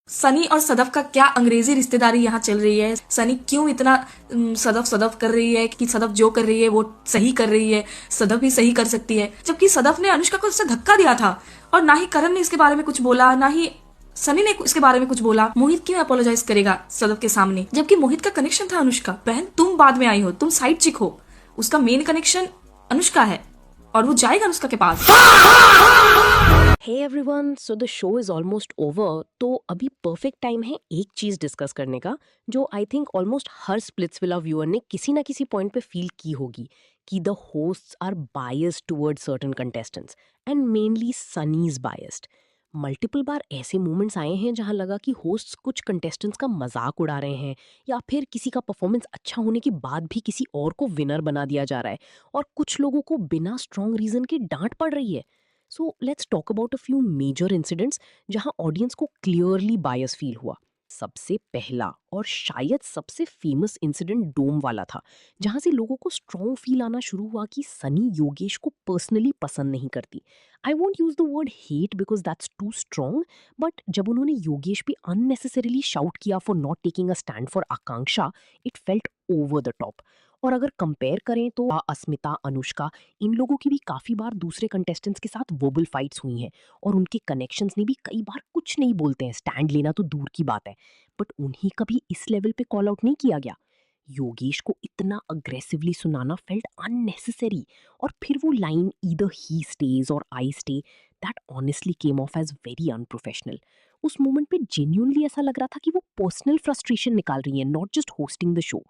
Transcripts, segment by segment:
सनी और सदफ का क्या अंग्रेजी रिश्तेदारी यहाँ चल रही है? सनी क्यों इतना सदफ सदफ कर रही है कि सदफ जो कर रही है वो सही कर रही है, सदफ भी सही कर सकती है, जबकि सदफ ने अनुष्का को इससे धक्का दिया था और ना ही करण ने इसके बारे में कुछ बोला, ना ही सनी ने इसके बारे में कुछ बोला। मोहित क्यों अपोलोजाइज करेगा सदफ के सामने, जबकि मोहित का कनेक्शन था अनुष्का। बहन तुम बाद में आई हो, तुम साइड चिक हो, उसका मेन कनेक्शन अनुष्का है और वो जाएगा अनुष्का के पास। Hey everyone, so the show is almost over. तो अभी परफेक्ट टाइम है एक चीज डिस्कस करने का जो I think almost her Splitsvilla viewer ने किसी ना किसी पॉइंट पे फील की होगी कि the hosts are biased toward certain contestants and mainly Sunny is biased. Multiple बार ऐसे मोमेंट्स आए हैं जहां लगा कि होस्ट्स कुछ कंटेस्टेंट्स का मजाक उड़ा रहे हैं या फिर किसी का परफॉर्मेंस अच्छा होने के बाद भी किसी और को विनर बना दिया जा रहा है और कुछ लोगों को बिना स्ट्रॉन्ग रीजन के डांट पड़ रही है। So let's talk about a few major incidents जहां ऑडियंस को क्लियरली बायस फील हुआ। सबसे पहला और शायद सबसे फेमस इंसिडेंट डोम वाला था, जहां से लोगों को स्ट्रॉन्ग फील आना शुरू हुआ कि सनी योगेश को पर्सनली पसंद नहीं करती। I want use the word hate because that's too strong, but जब उन्होंने योगेश पे अननेसेसरीली शाउट किया for not taking a stand for Akanksha, it felt over the top. और अगर कंपेयर करें तो अस्मिता, अनुष्का, इन लोगों की भी काफी बार दूसरे कंटेस्टेंट्स के साथ वर्बल फाइट्स हुई हैं और उनके कनेक्शंस ने भी कई बार कुछ नहीं बोलते हैं, स्टैंड लेना तो दूर की बात है, बट उन्हीं कभी इस लेवल पे कॉल आउट नहीं किया गया। योगेश को इतना अग्रेसिवली सुनाना फेल्ट अननेसेसरी, और फिर वो लाइन ईदर ही स्टेज और I stay, that honestly came off as very unprofessional. उस मोमेंट पे जेन्युइनली ऐसा लग रहा था कि वो पर्सनल फ्रस्ट्रेशन निकाल रही है, not just hosting the show.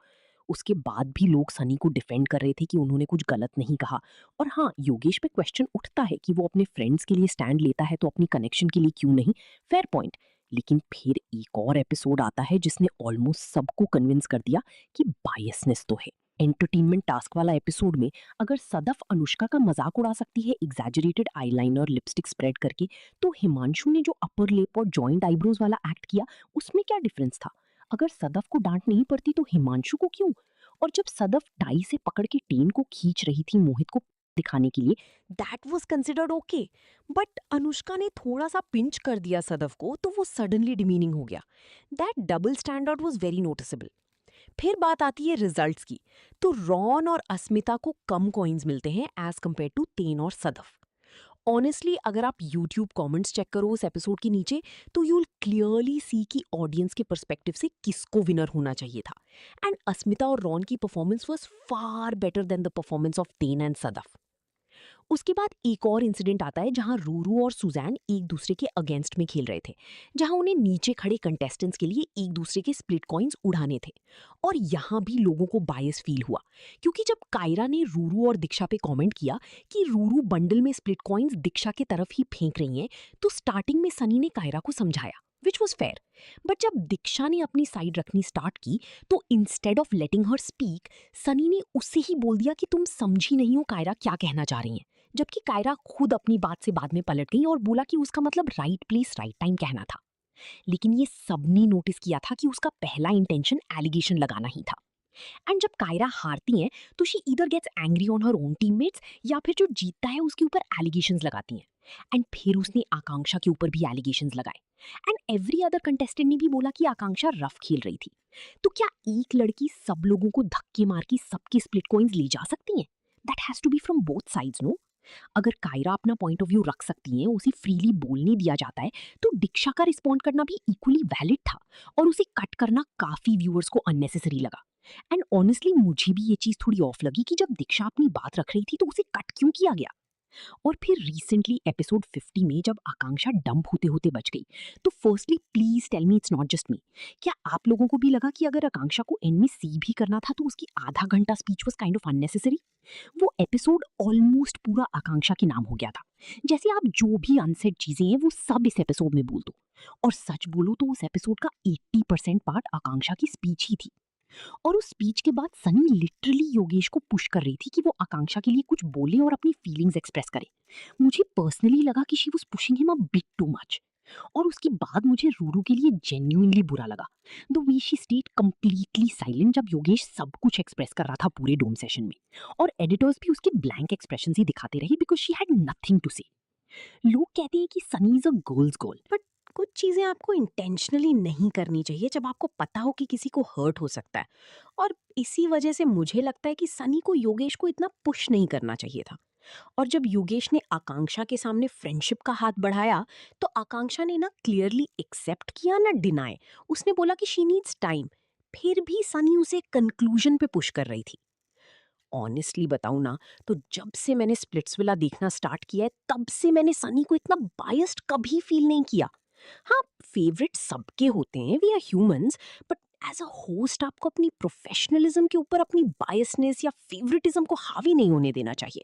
उसके बाद भी लोग सनी को डिफेंड कर रहे थे कि उन्होंने कुछ गलत नहीं कहा। और हाँ, योगेश पे क्वेश्चन उठता है कि वो अपने फ्रेंड्स के लिए स्टैंड लेता है तो अपनी कनेक्शन के लिए क्यों नहीं, फेयर पॉइंट। लेकिन फिर एक और एपिसोड आता है जिसने ऑलमोस्ट सबको कन्विंस कर दिया कि बायसनेस तो है। एंटरटेनमेंट टास्क वाला एपिसोड में अगर सदफ अनुष्का का मजाक उड़ा सकती है एग्जैजरेटेड आईलाइनर लिपस्टिक स्प्रेड करके, तो हिमांशु ने जो अपर लिप और जॉइंट आईब्रोज वाला एक्ट किया उसमें क्या डिफरेंस था? अगर सदफ को डांट नहीं पड़ती तो हिमांशु को क्यों? और जब सदफ टाई से पकड़ के टेन को खींच रही थी मोहित को दिखाने के लिए, that was considered okay, but Anushka ने थोड़ा सा पिंच कर दिया सदफ को तो वो सडनली डिमीनिंग हो गया। That double standard was very noticeable. फिर बात आती है रिजल्ट्स की, तो रॉन और अस्मिता को कम कॉइन्स मिलते हैं एज कंपेयर टू तेन और सदफ। ऑनेस्टली अगर आप यूट्यूब कमेंट्स चेक करो उस एपिसोड के नीचे, तो यू विल क्लियरली सी कि ऑडियंस के पर्सपेक्टिव से किसको विनर होना चाहिए था। एंड अस्मिता और रॉन की performance was far better than the performance of तेन एंड सदफ। उसके बाद एक और इंसिडेंट आता है जहां रूरू और सुजैन एक दूसरे के अगेंस्ट में खेल रहे थे, जहां उन्हें नीचे खड़े कंटेस्टेंट्स के लिए एक दूसरे के स्प्लिट कॉइन्स उड़ाने थे। और यहां भी लोगों को बायस फील हुआ, क्योंकि जब कायरा ने रूरू और दीक्षा पे कमेंट किया कि रूरू बंडल में स्प्लिट कॉइन्स दीक्षा के तरफ ही फेंक रही हैं, तो स्टार्टिंग में सनी ने कायरा को समझाया, विच वॉज फेयर। बट जब दीक्षा ने अपनी साइड रखनी स्टार्ट की, तो instead of letting her speak, Sunny ने उससे ही बोल दिया कि तुम समझी नहीं हो कायरा क्या कहना चाह रही हैं। जबकि कायरा खुद अपनी बात से बाद में पलट गई और बोला कि उसका मतलब राइट प्लेस राइट टाइम कहना था। लेकिन ये सबने नोटिस किया था कि उसका पहला इंटेंशन एलिगेशन लगाना ही था। एंड जब कायरा हारती हैं तो she either gets angry on her own teammates या फिर जो जीतता है उसके ऊपर एलिगेशंस लगाती हैं। एंड फिर उसने आकांक्षा के ऊपर भी एलिगेशंस लगाए। एंड एवरी अदर कंटेस्टेंट ने भी बोला कि आकांक्षा रफ खेल रही थी। तो क्या एक लड़की सब लोगों को धक्के मार के सबके स्प्लिट कॉइंस ले जा सकती है? That has to be from both sides, no? अगर कायरा अपना पॉइंट ऑफ व्यू रख सकती हैं, उसे फ्रीली बोलने दिया जाता है, तो दीक्षा का रिस्पॉन्ड करना भी इक्वली वैलिड था और उसे कट करना काफी व्यूअर्स को अननेसेसरी लगा। एंड ऑनेस्टली मुझे भी ये चीज थोड़ी ऑफ लगी कि जब दीक्षा अपनी बात रख रही थी तो उसे कट क्यों किया गया। और फिर रिसेंटली एपिसोड 50 में जब आकांक्षा डंप होते होते बच गई, तो firstly please tell me it's not just me, क्या आप लोगों को भी लगा कि अगर आकांक्षा को एंड में सी भी करना था तो उसकी आधा घंटा speech was kind of unnecessary? वो एपिसोड ऑलमोस्ट पूरा आकांक्षा के नाम हो गया था, जैसे आप जो भी अनसेड चीजें हैं वो सब इस एपिसोड में बोल दो। और सच बोलो तो उस एपिसोड का 80% पार्ट आकांक्षा की स्पीच ही थी। और उस स्पीच के बाद सनी लिटरली योगेश को पुश कर रही थी कि वो आकांक्षा के लिए कुछ बोले और अपनी फीलिंग्स एक्सप्रेस करे। मुझे पर्सनली लगा कि she was pushing him a bit too much. और उसके बाद मुझे रूरू के लिए जेन्युइनली बुरा लगा, the way she stayed completely silent जब योगेश सब कुछ एक्सप्रेस कर रहा था पूरे डोम सेशन में। और एडिटर्स भी उसके ब्लैंक एक्सप्रेशन ही दिखाते रहे because she had nothing to say. लोग कहते हैं कि Sunny is a girl's girl, but कुछ चीजें आपको इंटेंशनली नहीं करनी चाहिए जब आपको पता हो कि किसी को हर्ट हो सकता है। और इसी वजह से मुझे लगता है कि सनी को योगेश को इतना पुश नहीं करना चाहिए था। और जब योगेश ने आकांक्षा के सामने फ्रेंडशिप का हाथ बढ़ाया, तो आकांक्षा ने ना क्लियरली एक्सेप्ट किया ना डिनाई। उसने बोला कि शी नीड्स टाइम। फिर भी सनी उसे कंक्लूजन पे पुश कर रही थी। ऑनेस्टली बताऊं ना, तो जब से मैंने स्प्लिट्सविला देखना स्टार्ट किया है, तब से मैंने सनी को इतना बायस्ड कभी फील नहीं किया। हाँ, फेवरेट सबके होते हैं, we are humans, but as a host आपको अपनी प्रोफेशनलिज्म के ऊपर अपनी बायसनेस या फेवरेटिज्म को हावी नहीं होने देना चाहिए।